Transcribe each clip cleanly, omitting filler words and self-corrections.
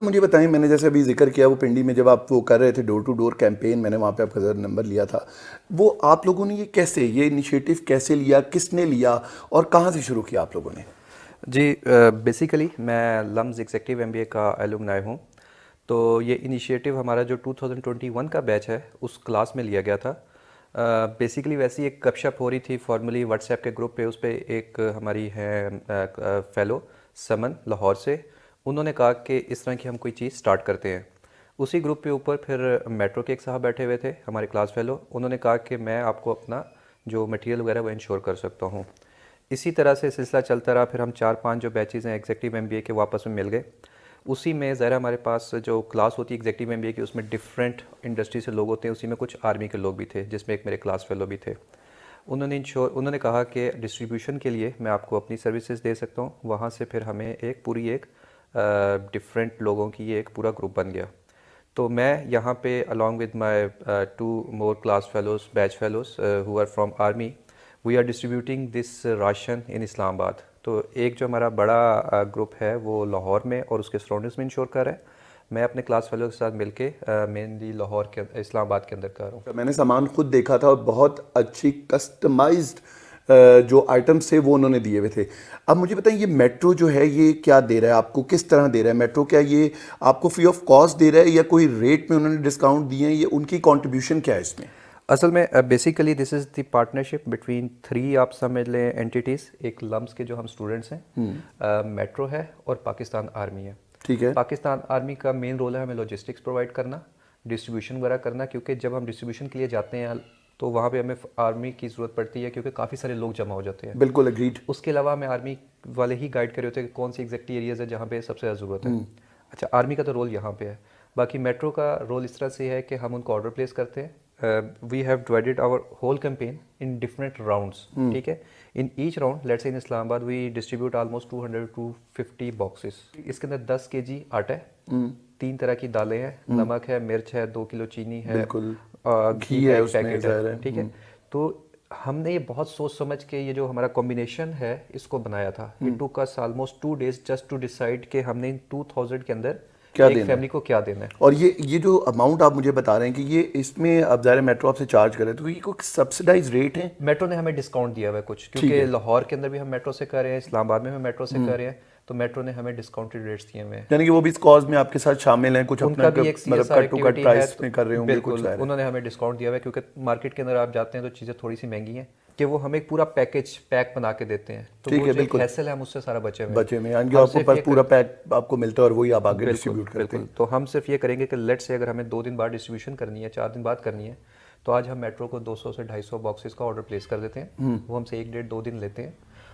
مجھے بتائیں، میں نے جیسے ابھی ذکر کیا وہ پنڈی میں جب آپ وہ کر رہے تھے ڈور ٹو ڈور کیمپین، میں نے وہاں پہ آپ کا ذرا نمبر لیا تھا، وہ آپ لوگوں نے یہ انیشیٹو کیسے لیا، کس نے لیا اور کہاں سے شروع کیا آپ لوگوں نے؟ جی بیسیکلی میں لمز ایگزیکٹو ایم بی اے کا ایلومنائی ہوں. تو یہ انیشیٹو ہمارا جو 2021 کا بیچ ہے اس کلاس میں لیا گیا تھا. بیسیکلی ویسی ایک گپ شپ ہو رہی تھی فارملی واٹس ایپ کے گروپ پہ. اس پہ ایک ہماری ہے فیلو سمن لاہور سے، انہوں نے کہا کہ اس طرح کی ہم کوئی چیز سٹارٹ کرتے ہیں. اسی گروپ کے اوپر پھر میٹرو کے ایک صاحب بیٹھے ہوئے تھے ہمارے کلاس فیلو، انہوں نے کہا کہ میں آپ کو اپنا جو مٹیریل وغیرہ وہ انشور کر سکتا ہوں. اسی طرح سے سلسلہ چلتا رہا. پھر ہم 4-5 جو بیچز ہیں ایگزیکٹو ایم بی اے کے واپس میں مل گئے. اسی میں ظاہر ہمارے پاس جو کلاس ہوتی ہے ایگزیکٹو ایم بی اے کی، اس میں ڈفرینٹ انڈسٹری سے لوگ ہوتے ہیں. اسی میں کچھ آرمی کے لوگ بھی تھے جس میں ایک میرے کلاس فیلو بھی تھے. انہوں نے کہا کہ ڈسٹریبیوشن کے لیے میں آپ کو اپنی سروسز دے سکتا ہوں. وہاں سے پھر ہمیں ایک ڈفرینٹ لوگوں کی ایک پورا گروپ بن گیا. تو میں یہاں پہ along with my 2 more class fellows, batch fellows who are from army, we are distributing this ration in اسلام آباد. تو ایک جو ہمارا بڑا گروپ ہے وہ لاہور میں اور اس کے سراؤنڈنگس میں انشور کر رہا ہے. میں اپنے کلاس فیلو کے ساتھ مل کے مینلی لاہور کے اسلام آباد کے اندر کر رہا ہوں. میں نے سامان خود دیکھا تھا اور بہت اچھی کسٹمائزڈ جو آئٹمس تھے وہ انہوں نے دیے ہوئے تھے. اب مجھے بتائیں، یہ میٹرو جو ہے یہ کیا دے رہا ہے آپ کو، کس طرح دے رہا ہے میٹرو؟ کیا یہ آپ کو فری آف کاسٹ دے رہا ہے یا کوئی ریٹ میں انہوں نے ڈسکاؤنٹ دیے ہیں؟ یہ ان کی کنٹریبیوشن کیا ہے اس میں؟ اصل میں basically this is the partnership between 3 آپ سمجھ لیں اینٹیٹیز. ایک لمس کے جو ہم اسٹوڈنٹس ہیں، میٹرو ہے اور پاکستان آرمی ہے. ٹھیک ہے. پاکستان آرمی کا مین رول ہے ہمیں لاجسٹکس پرووائڈ کرنا، ڈسٹریبیوشن وغیرہ کرنا، کیونکہ جب ہم ڈسٹریبیوشن کے لیے جاتے ہیں تو وہاں پہ ہمیں آرمی کی ضرورت پڑتی ہے کیونکہ کافی سارے لوگ جمع ہو جاتے ہیں. بالکل اگریڈ. اس کے علاوہ ہمیں آرمی والے ہی گائیڈ کرے ہوتے ہیں کہ کون سی ایگزیکٹ ایریاز ہے جہاں پہ سب سے زیادہ ضرورت ہے. اچھا، آرمی کا تو رول یہاں پہ ہے. باقی میٹرو کا رول اس طرح سے ہے کہ ہم ان کو آرڈر پلیس کرتے ہیں. We have divided our whole campaign in different rounds. ٹھیک ہے. ان ایچ راؤنڈ لیٹس سے ان اسلام آباد وی ڈسٹریبیوٹ آلموسٹ 200-250 باکسز. اس کے اندر 10 kg آٹا ہے، 3 طرح کی دالیں ہیں، نمک ہے، مرچ ہے، 2 کلو چینی ہے، گھی ہے، ایک پیکٹ ہے. ٹھیک ہے. تو ہم نے یہ بہت سوچ سمجھ کے یہ جو ہمارا کمبینیشن ہے اس کو بنایا تھا. It took us almost 2 days just to decide کہ ہم نے 2000 کے اندر ایک فیملی کو کیا دینا ہے. اور یہ جو اماؤنٹ آپ مجھے بتا رہے ہیں کہ یہ اس میں اب ظاہر میٹرو آپ سے چارج کر رہے ہیں، تو یہ کوئی سبسڈائز ریٹ ہیں؟ میٹرو نے ہمیں ڈسکاؤنٹ دیا ہوا ہے کچھ، کیونکہ لاہور کے اندر بھی ہم میٹرو سے کر رہے ہیں، اسلام آباد میں ہم میٹرو سے کر رہے ہیں. تو میٹرو نے ہمیں ڈسکاؤنٹڈ ریٹس دیے ہوئے ہیں. یعنی کہ وہ بھی اس کاز میں آپ کے ساتھ شامل ہیں، کچھ ان اپنا کا بھی ایک مطلب کٹ ٹو کٹ پرائس میں کر رہے ہوں گے کچھ. بالکل انہوں نے ہمیں ڈسکاؤنٹ دیا ہوا ہے کیونکہ مارکیٹ کے اندر آپ جاتے ہیں تو چیزیں تھوڑی سی مہنگی ہیں کہ وہ ہمیں ایک پورا پیک بنا کے دیتے ہیں. تو وہ جو ایک ہیسل ہے ہم اس سے سارا بچے میں یعنی کہ آپ کو پورا پیک آپ کو ملتا ہے اور وہی آپ آگے ڈسٹریبیوٹ کرتے ہیں. تو ہم صرف یہ کریں گے کہ لیٹ سے اگر ہمیں 2 دن بعد ڈسٹریبیوشن کرنی ہے، 4 دن بعد کرنی ہے، تو آج ہم میٹرو کو 200 سے 250 باکسز کا آرڈر پلیس کر دیتے ہیں. وہ ہم سے 1-1.5-2 دن لیتے ہیں.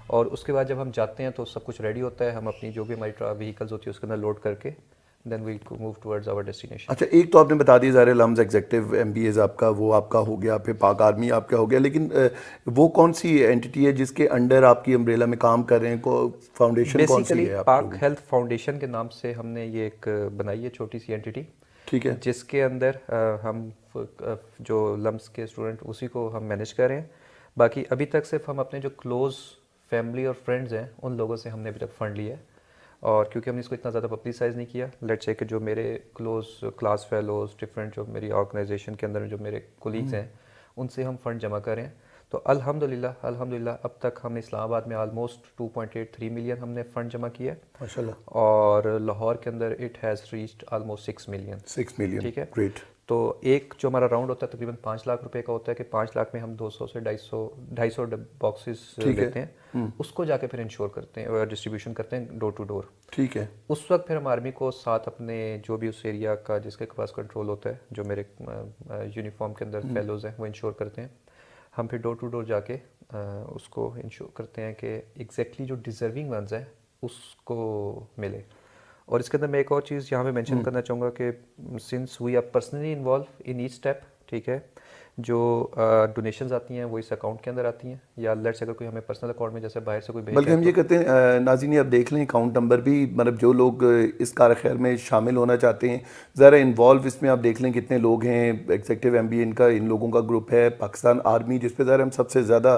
اور اس کے بعد جب ہم جاتے ہیں تو سب کچھ ریڈی ہوتا ہے. ہم اپنی جو بھی ہماری وہیکلز ہوتی ہے اس کے اندر لوڈ کر کے then we move towards our destination. اچھا، ایک تو آپ نے بتا دی ظاہر LUMS executive M B A's آپ کا وہ آپ کا ہو گیا، پھر پاک آرمی آپ کا ہو گیا، لیکن وہ کون سی اینٹی ہے جس کے انڈر آپ کی امبریلا میں کام کر رہے ہیں؟ فاؤنڈیشن کون سی ہے؟ پاک ہیلتھ فاؤنڈیشن کے نام سے ہم نے یہ ایک بنائی ہے چھوٹی سی اینٹی. ٹھیک ہے. جس کے اندر ہم جو لمس کے اسٹوڈنٹ اسی کو ہم مینیج کر رہے ہیں. باقی ابھی تک صرف ہم اپنے جو کلوز فیملی اور فرینڈز ہیں ان لوگوں سے ہم نے ابھی تک فنڈ لیا ہے. اور کیونکہ ہم نے اس کو اتنا زیادہ پبلسائز نہیں کیا، لیٹس سے کہ جو میرے کلوز کلاس فیلوز ڈفرینٹ جو میری آرگنائزیشن کے اندر جو میرے کولیگز ہیں ان سے ہم فنڈ جمع کریں. تو الحمدللہ اب تک ہم نے اسلام آباد میں آلموسٹ 2.83 ملین ہم نے فنڈ جمع کیا ہے ماشاءاللہ. اور لاہور کے اندر it has reached almost 6 million. ٹھیک ہے. گریٹ. تو ایک جو ہمارا راؤنڈ ہوتا ہے تقریباً 5 لاکھ روپے کا ہوتا ہے کہ 5 لاکھ میں ہم 200 سے 250 باکسز لیتے ہیں. اس کو جا کے پھر انشور کرتے ہیں اور ڈسٹریبیوشن کرتے ہیں ڈور ٹو ڈور. ٹھیک ہے. اس وقت پھر ہم آرمی کو ساتھ اپنے جو بھی اس ایریا کا جس کے پاس کنٹرول ہوتا ہے، جو میرے یونیفارم کے اندر فیلوز ہیں وہ انشور کرتے ہیں. ہم پھر ڈور ٹو ڈور جا کے اس کو انشور کرتے ہیں کہ ایگزیکٹلی جو ڈیزرونگ ونز ہیں اس کو ملے. اور اس کے اندر میں ایک اور چیز یہاں پہ مینشن کرنا چاہوں گا کہ since we are personally involved in each step, ٹھیک ہے، جو ڈونیشنز آتی ہیں وہ اس اکاؤنٹ کے اندر آتی ہیں، یا لیٹس اگر کوئی ہمیں پرسنل اکاؤنٹ میں جیسے باہر سے کوئی بھیجتا ہے، بلکہ ہم یہ کہتے ہیں ناظرین آپ دیکھ لیں اکاؤنٹ نمبر بھی، مطلب جو لوگ اس کار خیر میں شامل ہونا چاہتے ہیں ذرا انوالو اس میں آپ دیکھ لیں کتنے لوگ ہیں. ایگزیکٹو ایم بی ان کا ان لوگوں کا گروپ ہے، پاکستان آرمی جس پہ ذرا ہم سب سے زیادہ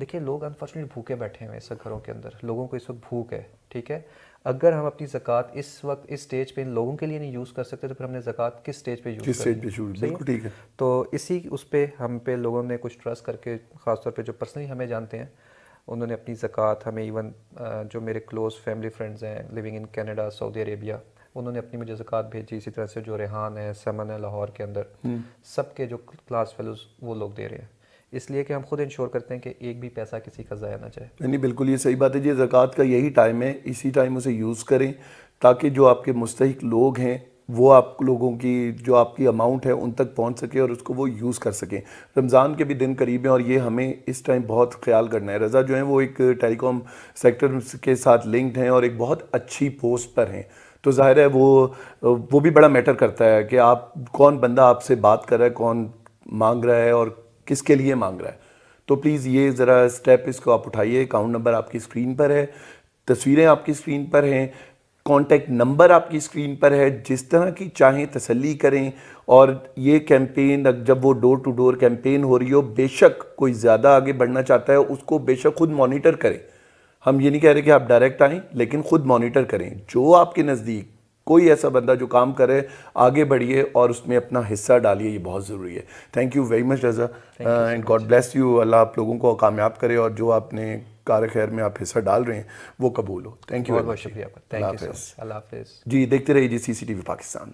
دیکھیے لوگ انفارچونیٹلی بھوکے بیٹھے ہوئے ہیں اس وقت گھروں کے اندر, لوگوں کو اس وقت بھوک ہے, ٹھیک ہے. اگر ہم اپنی زکوٰۃ اس وقت اس سٹیج پہ ان لوگوں کے لیے نہیں یوز کر سکتے تو پھر ہم نے زکوٰۃ کس سٹیج پہ یوز کس کرنی اسٹیج پہ شروع, صحیح بالکل ہے. ٹھیک ہے. تو اسی اس پہ ہم پہ لوگوں نے کچھ ٹرسٹ کر کے, خاص طور پہ جو پرسنلی ہمیں جانتے ہیں, انہوں نے اپنی زکوٰۃ ہمیں, ایون جو میرے کلوز فیملی فرینڈز ہیں لیونگ ان کینیڈا, سعودی عربیہ, انہوں نے اپنی مجھے زکوٰۃ بھیجی. اسی طرح سے جو ریحان ہے, سمن ہے لاہور کے اندر, سب کے جو کلاس فیلوز وہ لوگ دے رہے ہیں, اس لیے کہ ہم خود انشور کرتے ہیں کہ ایک بھی پیسہ کسی کا ضائع نہ جائے. نہیں بالکل یہ صحیح بات ہے جی, زکوٰۃ کا یہی ٹائم ہے, اسی ٹائم اسے یوز کریں تاکہ جو آپ کے مستحق لوگ ہیں وہ آپ لوگوں کی جو آپ کی اماؤنٹ ہے ان تک پہنچ سکے اور اس کو وہ یوز کر سکیں. رمضان کے بھی دن قریب ہیں اور یہ ہمیں اس ٹائم بہت خیال کرنا ہے. رضا جو ہیں وہ ایک ٹیلی کام سیکٹر کے ساتھ لنکڈ ہیں اور ایک بہت اچھی پوسٹ پر ہیں, تو ظاہر ہے وہ بھی بڑا میٹر کرتا ہے کہ آپ کون بندہ آپ سے بات کر رہا ہے, کون مانگ رہا ہے اور کس کے لیے مانگ رہا ہے. تو پلیز یہ ذرا اسٹیپ اس کو آپ اٹھائیے. اکاؤنٹ نمبر آپ کی اسکرین پر ہے, تصویریں آپ کی اسکرین پر ہیں, کانٹیکٹ نمبر آپ کی اسکرین پر ہے, جس طرح کی چاہیں تسلی کریں. اور یہ کیمپین جب وہ ڈور ٹو ڈور کیمپین ہو رہی ہو, بے شک کوئی زیادہ آگے بڑھنا چاہتا ہے اس کو بے شک خود مانیٹر کریں. ہم یہ نہیں کہہ رہے کہ آپ ڈائریکٹ آئیں, لیکن خود مانیٹر کریں. جو آپ کے نزدیک کوئی ایسا بندہ جو کام کرے, آگے بڑھیے اور اس میں اپنا حصہ ڈالیے, یہ بہت ضروری ہے. Thank you very much Raza, and God bless you. اللہ آپ لوگوں کو کامیاب کرے اور جو آپ نے کار خیر میں آپ حصہ ڈال رہے ہیں وہ قبول ہو. تھینک یو, بہت بہت شکریہ آپ کا. تھینک یو سو مچ. اللہ حافظ. جی دیکھتے رہیے جی CCTV پاکستان.